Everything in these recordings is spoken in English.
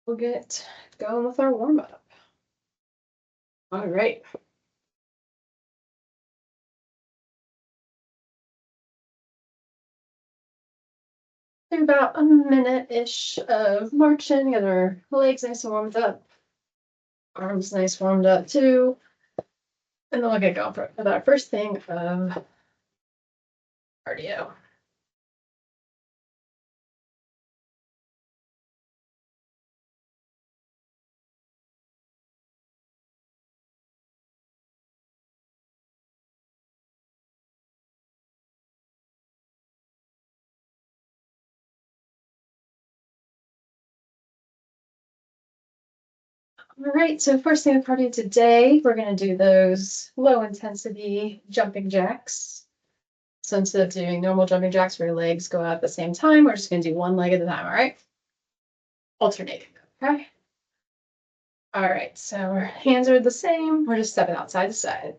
We'll get going with our warm up. All right. In about a minute-ish of marching, get our legs nice and warmed up, arms nice warmed up too. And then we'll get going with our first thing of cardio. All right, so first thing of cardio today, we're going to do those low intensity jumping jacks. So instead of doing normal jumping jacks where your legs go out at the same time, we're just going to do one leg at a time, all right? Alternating, okay? All right, so our hands are the same. We're just stepping outside to side.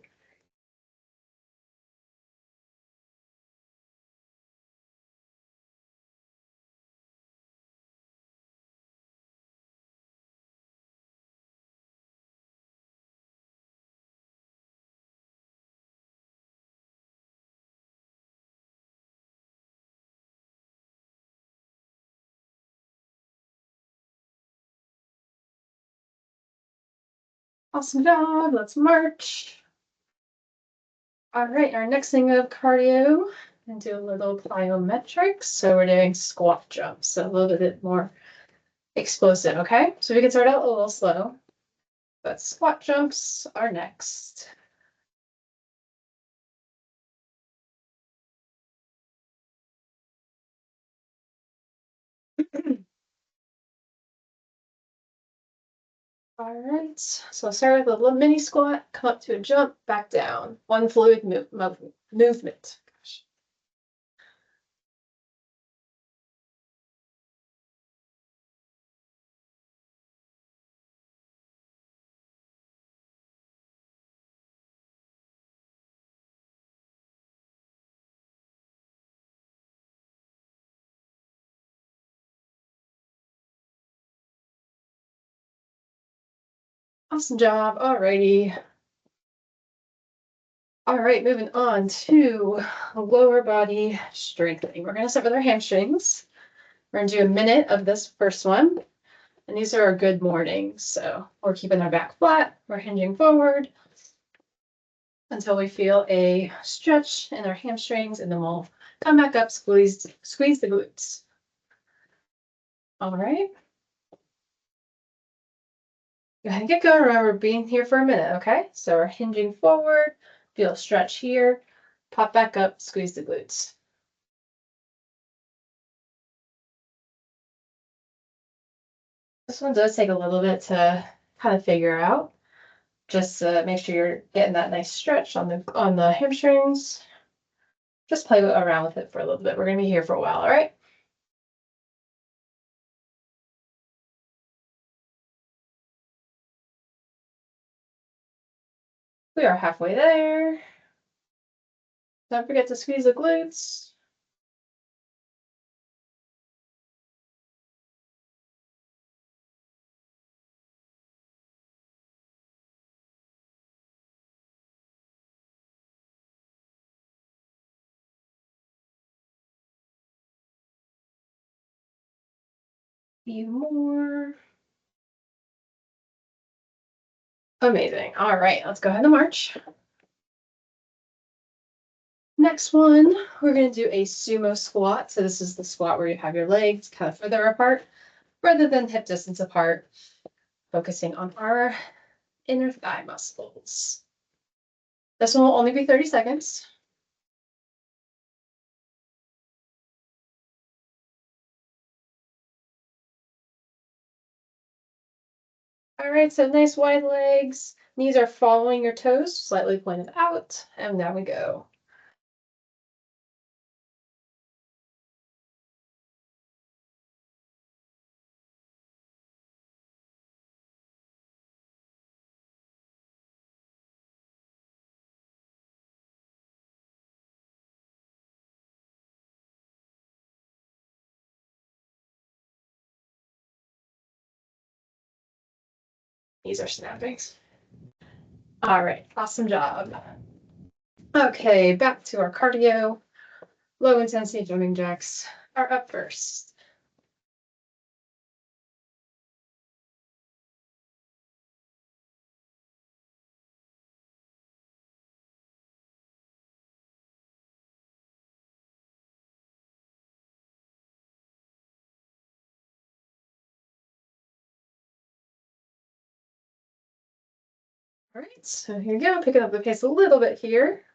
Awesome job. Let's march. All right, our next thing of cardio, and do a little plyometrics. So we're doing squat jumps, so a little bit more explosive, okay? So we can start out a little slow, but squat jumps are next. All right, so I'll start with a little mini squat, come up to a jump, back down. One fluid movement. Gosh. Awesome job. All righty. All right, moving on to lower body strengthening. We're going to start with our hamstrings. We're going to do a minute of this first one. And these are our good mornings. So we're keeping our back flat. We're hinging forward until we feel a stretch in our hamstrings. And then we'll come back up, squeeze the glutes. All right. Go ahead and get going. Remember being here for a minute, okay? So we're hinging forward. Feel a stretch here. Pop back up, squeeze the glutes. This one does take a little bit to kind of figure out. Just make sure you're getting that nice stretch on the hamstrings. Just play around with it for a little bit. We're going to be here for a while, all right? We are halfway there. Don't forget to squeeze the glutes. Few more. Amazing. All right, let's go ahead and march. Next one, we're going to do a sumo squat. So this is the squat where you have your legs kind of further apart rather than hip distance apart, focusing on our inner thigh muscles. This one will only be 30 seconds. All right, so nice wide legs. Knees are following your toes, slightly pointed out, and now we go. Knees are snapping. All right, awesome job. Okay, back to our cardio. Low intensity jumping jacks are up first. All right, so here you go, picking up the pace a little bit here.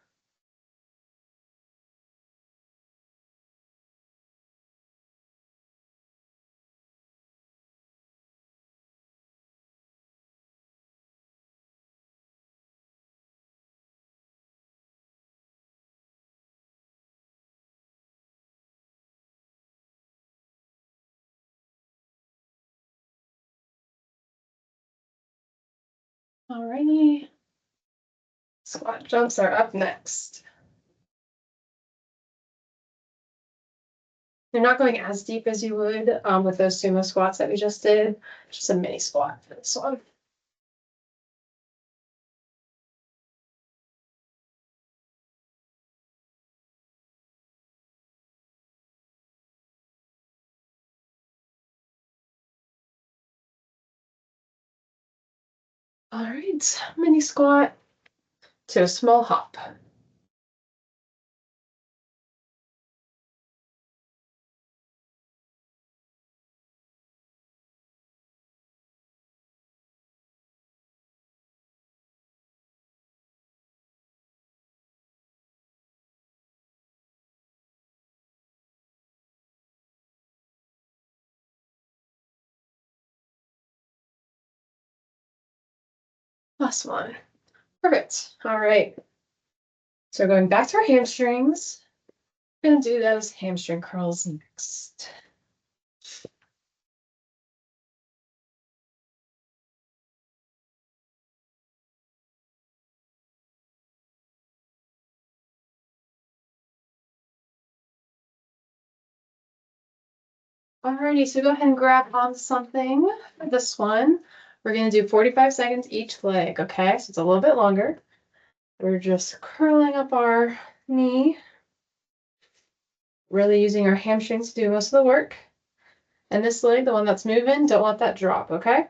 All righty. Squat jumps are up next. They're not going as deep as you would with those sumo squats that we just did. Just a mini squat for this one. All right, mini squat to a small hop. Last one. Perfect. All right. So we're going back to our hamstrings. We're going to do those hamstring curls next. Alrighty, so go ahead and grab onto something for this one. We're going to do 45 seconds each leg, okay? So it's a little bit longer. We're just curling up our knee, really using our hamstrings to do most of the work. And this leg, the one that's moving, don't let that drop, okay?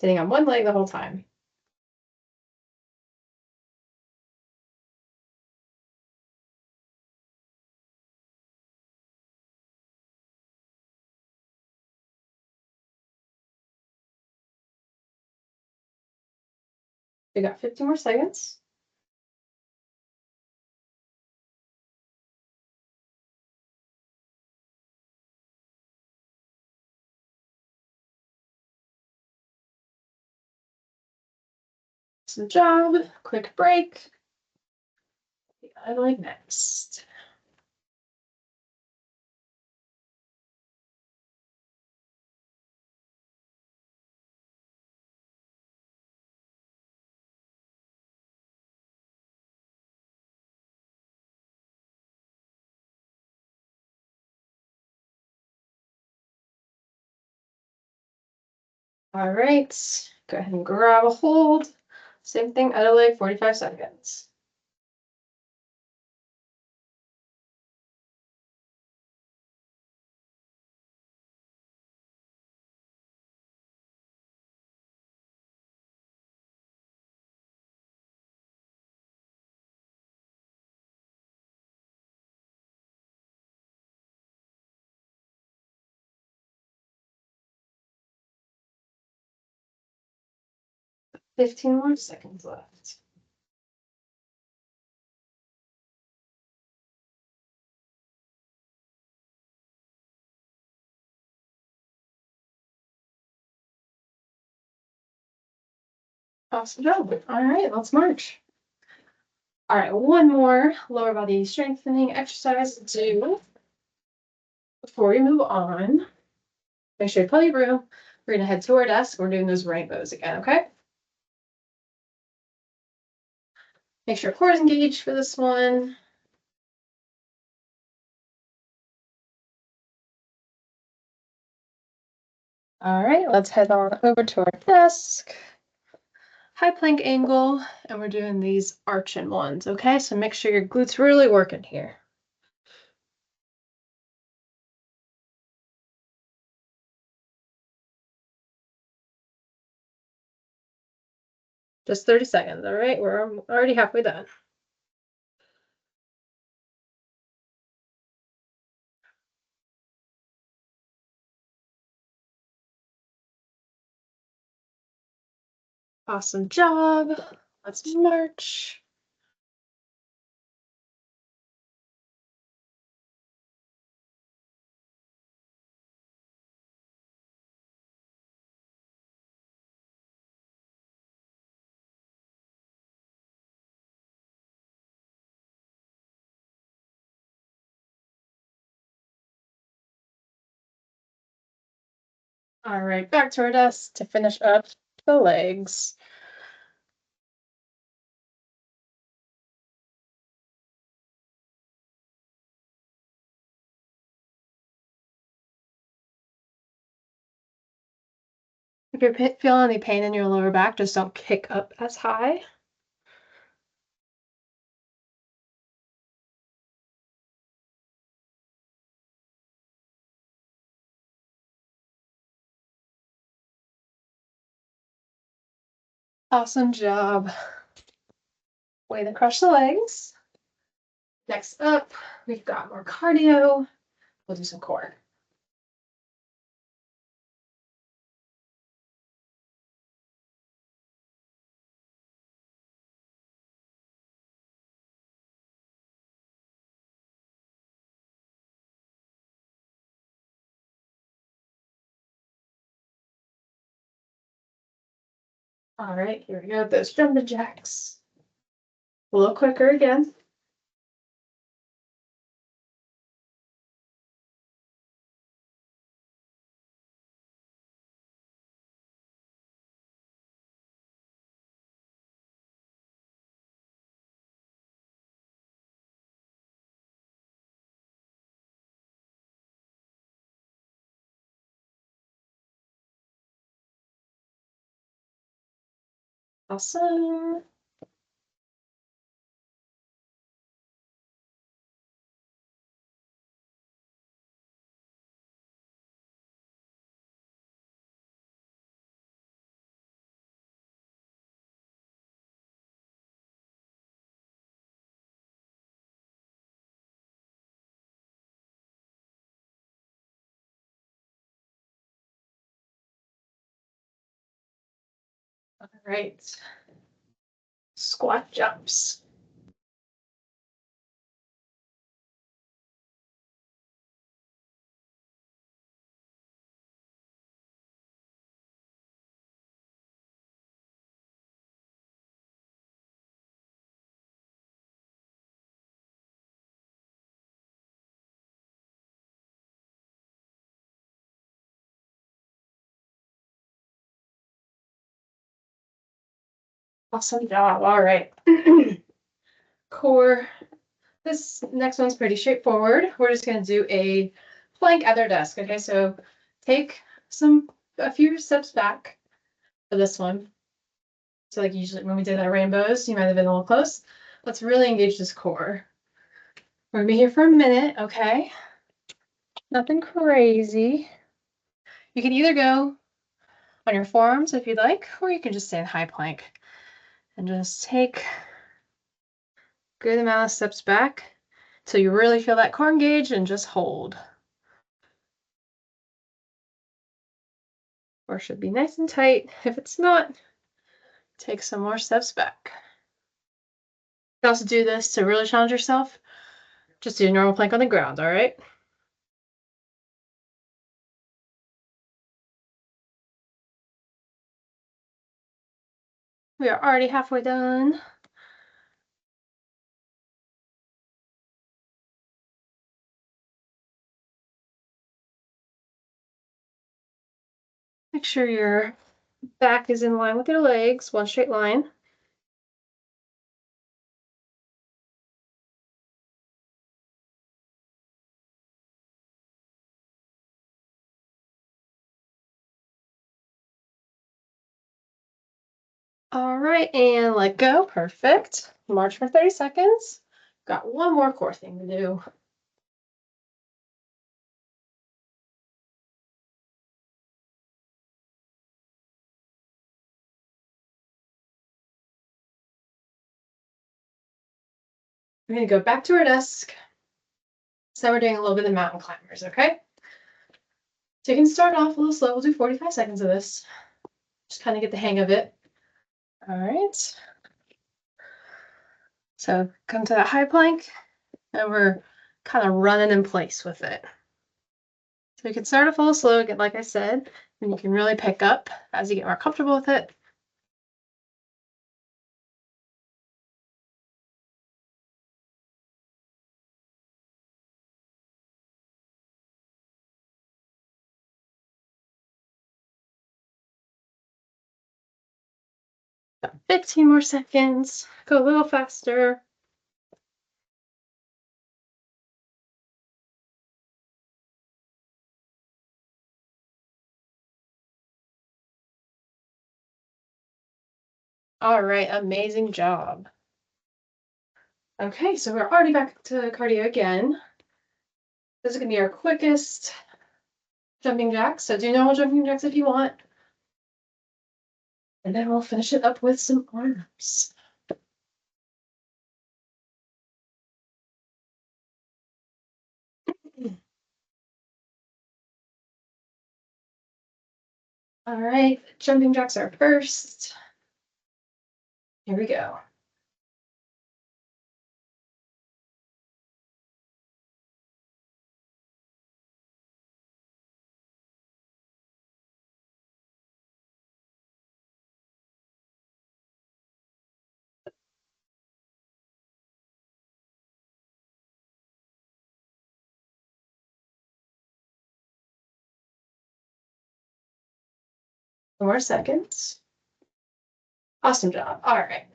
Sitting on one leg the whole time. We got 15 more seconds. Good job. Quick break. The other leg next. All right, go ahead and grab a hold. Same thing, other leg, 45 seconds. Fifteen more seconds left. Awesome job. All right, let's march. All right, one more lower body strengthening exercise to do before we move on. Make sure you have plenty of room. We're gonna head to our desk. We're doing those rainbows again, okay? Make sure core is engaged for this one. All right, let's head on over to our desk. High plank angle, and we're doing these arching ones, okay? So make sure your glutes really working here. Just 30 seconds, all right? We're already halfway done. Awesome job. Let's march. All right, back to our desk to finish up the legs. If you're feeling any pain in your lower back, just don't kick up as high. Awesome job. Way to crush the legs. Next up, we've got more cardio. We'll do some core. All right, here we go. Those jumping jacks. A little quicker again. Awesome. All right. Squat jumps. Awesome job. All right. Core. This next one's pretty straightforward. We're just going to do a plank at their desk. Okay, so take a few steps back for this one. So like usually when we did our rainbows, you might have been a little close. Let's really engage this core. We're gonna be here for a minute, okay? Nothing crazy. You can either go on your forearms if you'd like, or you can just stay in high plank and just take a good amount of steps back till you really feel that core engage and just hold. Or should be nice and tight. If it's not, take some more steps back. You can also do this to really challenge yourself. Just do a normal plank on the ground, all right? We are already halfway done. Make sure your back is in line with your legs, one straight line. All right, and let go. Perfect. March for 30 seconds. Got one more core thing to do. We're going to go back to our desk. So we're doing a little bit of mountain climbers, okay? So you can start off a little slow. We'll do 45 seconds of this. Just kind of get the hang of it. All right. So come to that high plank, and we're kind of running in place with it. So you can start off a little slow, get like I said, and you can really pick up as you get more comfortable with it. About 15 more seconds. Go a little faster. All right, amazing job. Okay, so we're already back to cardio again. This is gonna be our quickest jumping jacks. So do normal jumping jacks if you want. And then we'll finish it up with some arms. All right, jumping jacks are first. Here we go. More seconds. Awesome job. All right.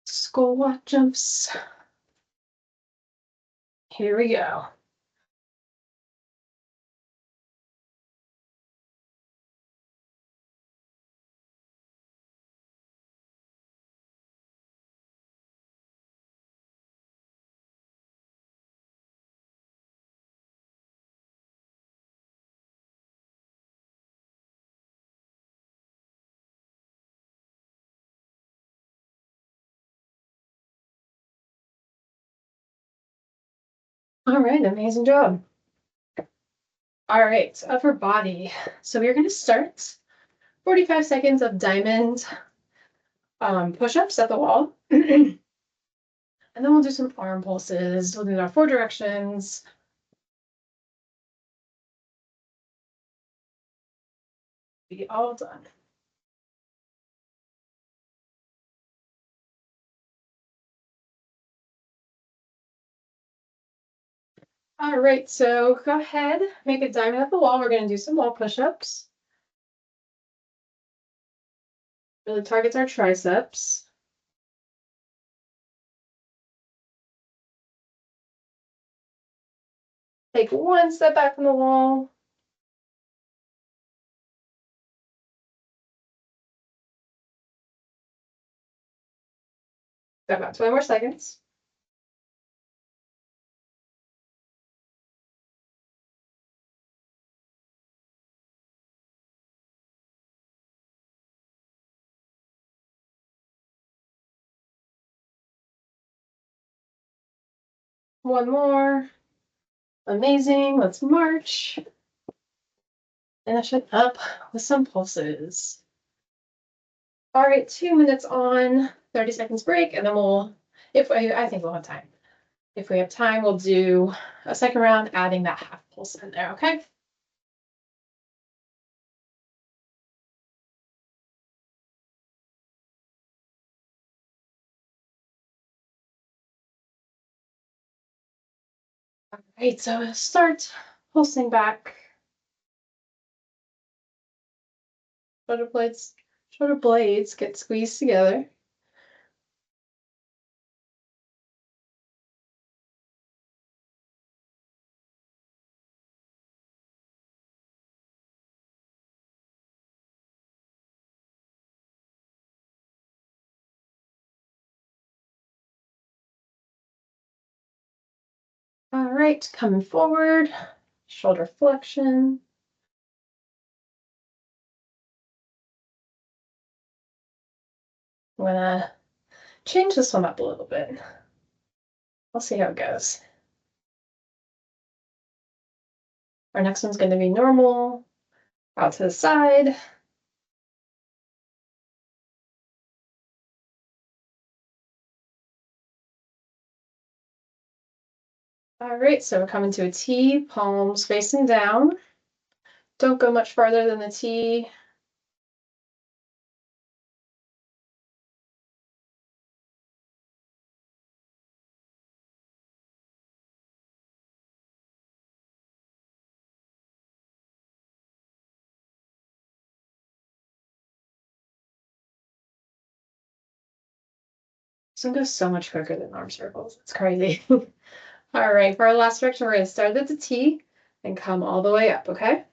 Squat jumps. Here we go. All right, amazing job. All right, upper body. So we're going to start 45 seconds of diamond push-ups at the wall. And then we'll do some arm pulses. We'll do our 4 directions. Be all done. All right, so go ahead, make a diamond at the wall. We're going to do some wall push-ups. Really targets our triceps. Take one step back from the wall. Got about 20 more seconds. One more. Amazing. Let's march. Finish it up with some pulses. All right, 2 minutes on, 30 seconds break, and then I think we'll have time. If we have time, we'll do a second round, adding that half pulse in there, okay? Right, so start pulsing back. Shoulder blades get squeezed together. All right, coming forward, shoulder flexion. I'm gonna change this one up a little bit. We'll see how it goes. Our next one's going to be normal, out to the side. All right, so we're coming to a T, palms facing down. Don't go much farther than the T. This one goes so much quicker than arm circles. It's crazy. All right, for our last direction, we're going to start at the T and come all the way up, okay?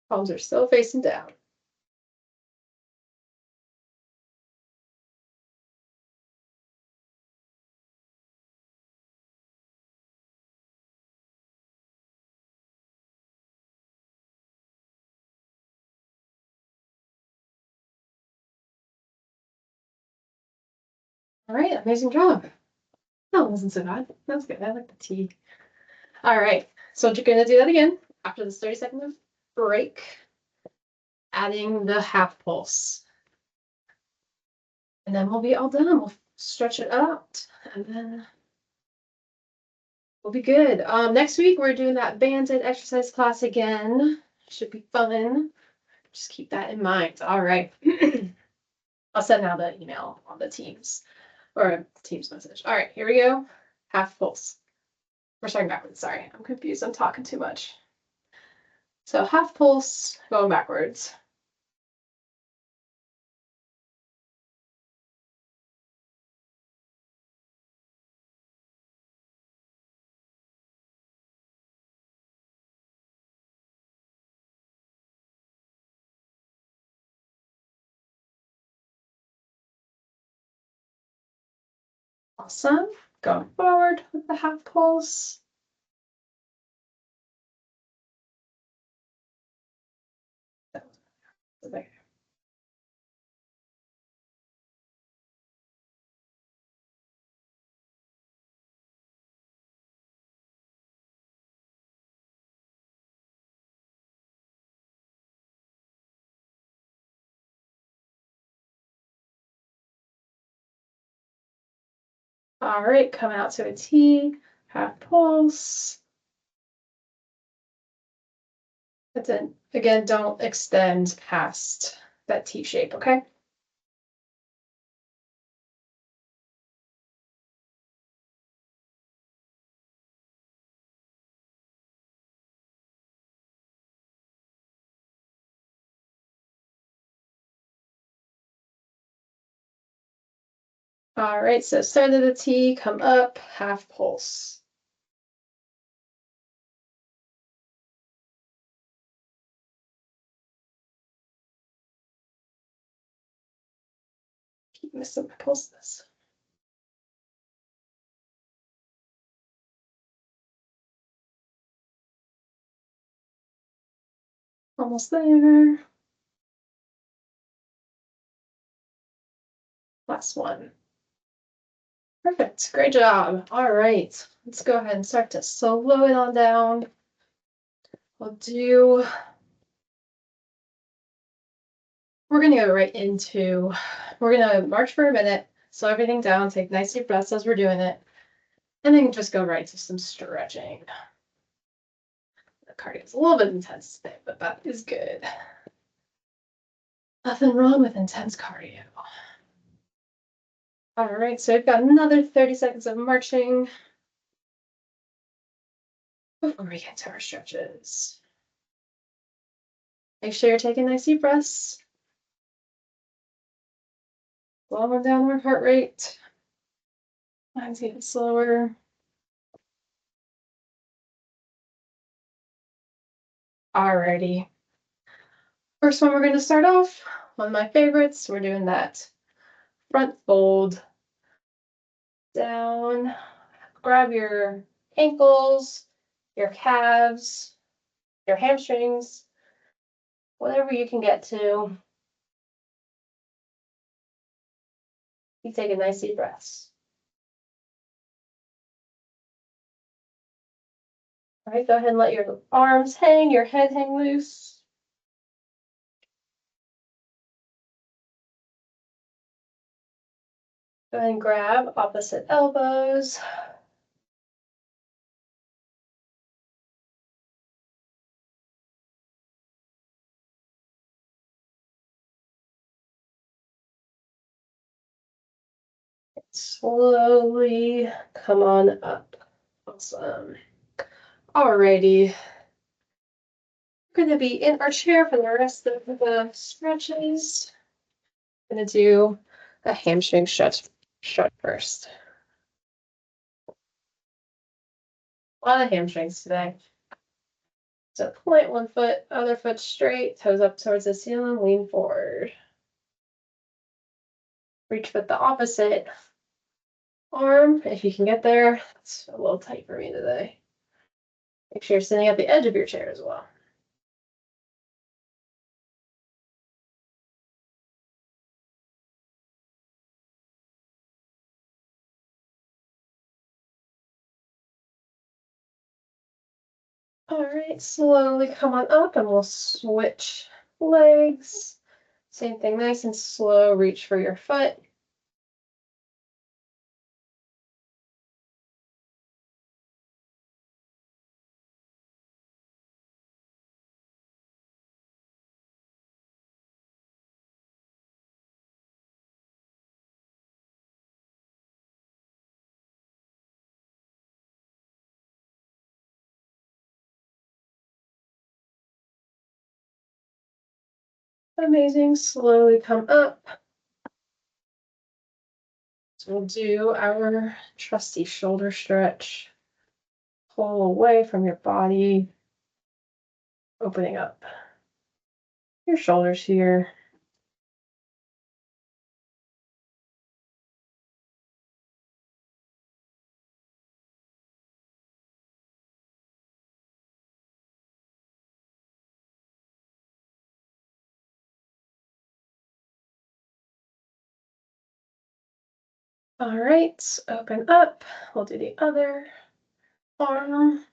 Palms are still facing down. All right, amazing job. That wasn't so bad. That was good. I like the T. All right, so you're going to do that again after this 30-second break, adding the half pulse. And then we'll be all done. We'll stretch it out and then we'll be good. Next week we're doing that banded exercise class again. Should be fun. Just keep that in mind. All right. I'll send out the email on the Teams or Teams message. All right, here we go. Half pulse. We're starting backwards. Sorry, I'm confused. I'm talking too much. So half pulse going backwards. Awesome. Going forward with the half pulse. All right, come out to a T, half pulse. But then again, don't extend past that T shape, okay? All right, so start of the T, come up, half pulse. Keep missing my pulses. Almost there. Last one. Perfect, great job. All right, let's go ahead and start to slow it on down. We're gonna go right into, we're gonna march for a minute, slow everything down, take nice deep breaths as we're doing it, and then just go right to some stretching. The cardio is a little bit intense today, but that is good. Nothing wrong with intense cardio. All right, so we've got another 30 seconds of marching before we get to our stretches. Make sure you're taking nice deep breaths. Slowing down our heart rate. Mine's getting slower. Alrighty. First one, we're going to start off. One of my favorites. We're doing that front fold down. Grab your ankles, your calves, your hamstrings, whatever you can get to. You take a nice deep breaths. All right, go ahead and let your arms hang, your head hang loose. Go ahead and grab opposite elbows. Slowly come on up. Awesome. Alrighty. We're going to be in our chair for the rest of the stretches. I'm going to do a hamstring stretch first. A lot of hamstrings today. So point one foot, other foot straight, toes up towards the ceiling, lean forward. Reach with the opposite arm if you can get there. It's a little tight for me today. Make sure you're sitting at the edge of your chair as well. All right, slowly come on up and we'll switch legs. Same thing, nice and slow, reach for your foot. Amazing, slowly come up. So we'll do our trusty shoulder stretch. Pull away from your body, opening up your shoulders here. All right, open up. We'll do the other arm.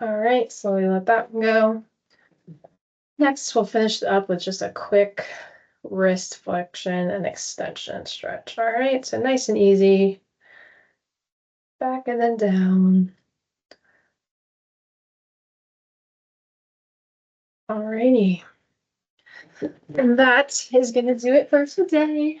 All right, slowly let that one go. Next, we'll finish up with just a quick wrist flexion and extension stretch. All right, so nice and easy. Back and then down. Alrighty. And that is going to do it for today.